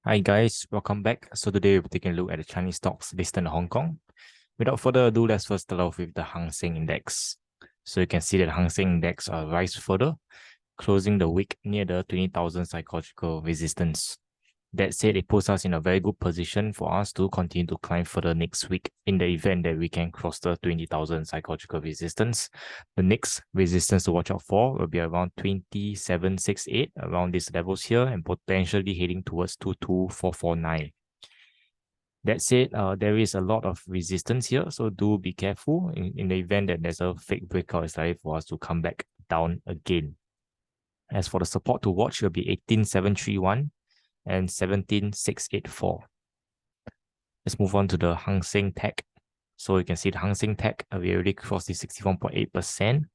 Hi guys, welcome back. So today we're taking a look at the Chinese stocks listed in Hong Kong. Without further ado, let's first start off with the Hang Seng Index. So you can see that the Hang Seng Index rise further, closing the week near the 20,000 psychological resistance. That said, it puts us in a very good position for us to continue to climb further next week in the event that we can cross the 20,000 psychological resistance. The next resistance to watch out for will be around 2768, around these levels here, and potentially heading towards 22449. That said, there is a lot of resistance here, so do be careful in the event that there's a fake breakout. It's likely for us to come back down again. As for the support to watch, it will be 18,731 and 17,684. Let's move on to the Hang Seng Tech. So you can see the Hang Seng Tech, we already crossed the 61.8%.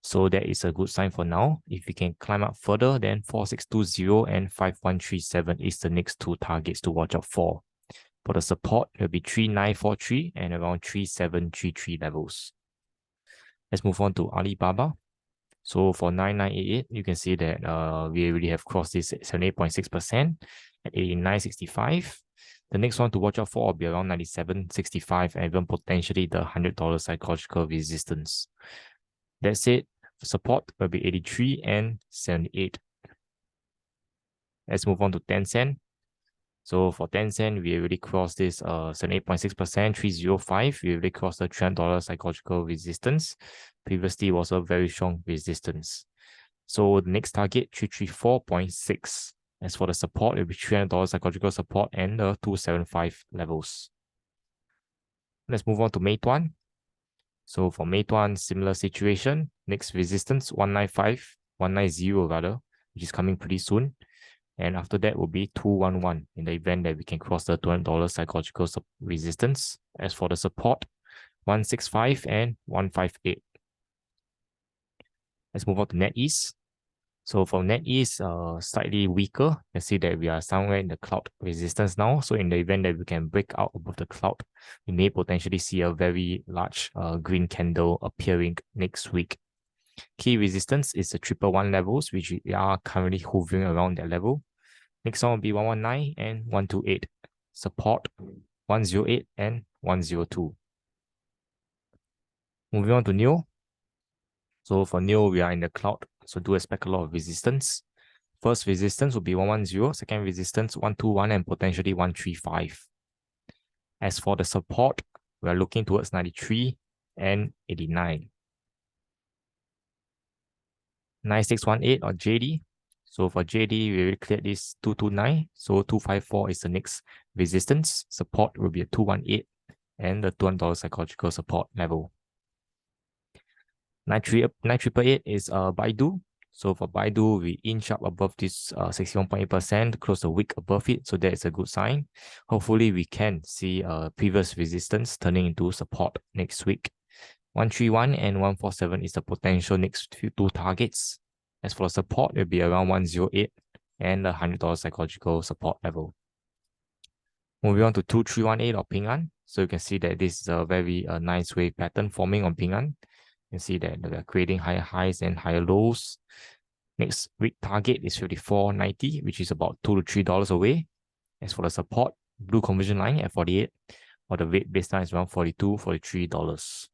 So that is a good sign for now. If we can climb up further, then 4620 and 5137 is the next two targets to watch out for. For the support, it will be 3943 and around 3733 levels. Let's move on to Alibaba. So for 9988, you can see that we already have crossed this 78.6% at 89.65. The next one to watch out for will be around 97.65 and even potentially the $100 psychological resistance. That's it. Support will be 83 and 78. Let's move on to Tencent. So for Tencent, we already crossed this 78.6%, 305. We already crossed the $300 psychological resistance. Previously, it was a very strong resistance. So the next target, 334.6. As for the support, it will be $300 psychological support and the 275 levels. Let's move on to Meituan. So for Meituan, similar situation. Next resistance, 190 rather, which is coming pretty soon. And after that will be 211 in the event that we can cross the $200 psychological resistance. As for the support, 165 and 158. Let's move on to NetEase. So for NetEase, slightly weaker. You see that we are somewhere in the cloud resistance now. So in the event that we can break out above the cloud, we may potentially see a very large green candle appearing next week. Key resistance is the 111 levels, which we are currently hovering around that level. Next one will be 119 and 128. Support 108 and 102. Moving on to NIO. So for NIO, we are in the cloud, so do expect a lot of resistance. First resistance will be 110, second resistance 121 and potentially 135. As for the support, we are looking towards 93 and 89. 9618 or JD. So for JD, we already cleared this 229. So 254 is the next resistance. Support will be a 218 and the $200 psychological support level. 9888 is Baidu. So for Baidu, we inch up above this 61.8%, close the wick above it. So that is a good sign. Hopefully, we can see previous resistance turning into support next week. 131 and 147 is the potential next two targets. As for support, it will be around 108 and the $100 psychological support level. Moving on to 2318 or PingAn. So you can see that this is a very nice wave pattern forming on PingAn. You can see that we are creating higher highs and higher lows. Next week target is 54.90, which is about $2 to $3 away. As for the support, blue conversion line at 48, or the red baseline is around $42, $43.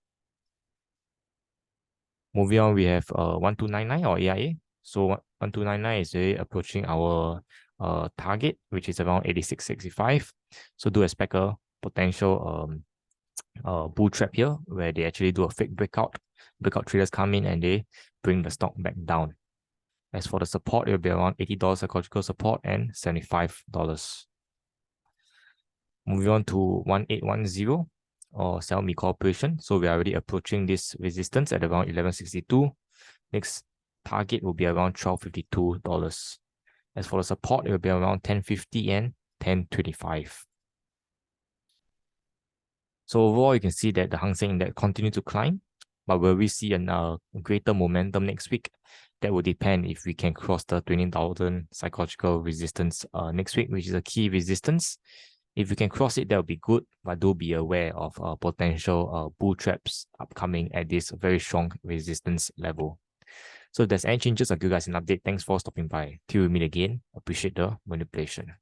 Moving on, we have 1299 or AIA. So 1299 is really approaching our target, which is around 86.65. So do expect a potential bull trap here, where they actually do a fake breakout. Breakout traders come in and they bring the stock back down. As for the support, it will be around $80 psychological support and $75. Moving on to 1810 or Xiaomi Corporation. So we are already approaching this resistance at around 1162. Next target will be around $1252. As for the support, it will be around 1050 and 1025. So overall, you can see that the Hang Seng Index continue to climb, but will we see a greater momentum next week? That will depend if we can cross the 20,000 psychological resistance next week, which is a key resistance. If we can cross it, that will be good, but do be aware of potential bull traps upcoming at this very strong resistance level. So if there's any changes, I'll give you guys an update. Thanks for stopping by. Till we meet again, appreciate the manipulation.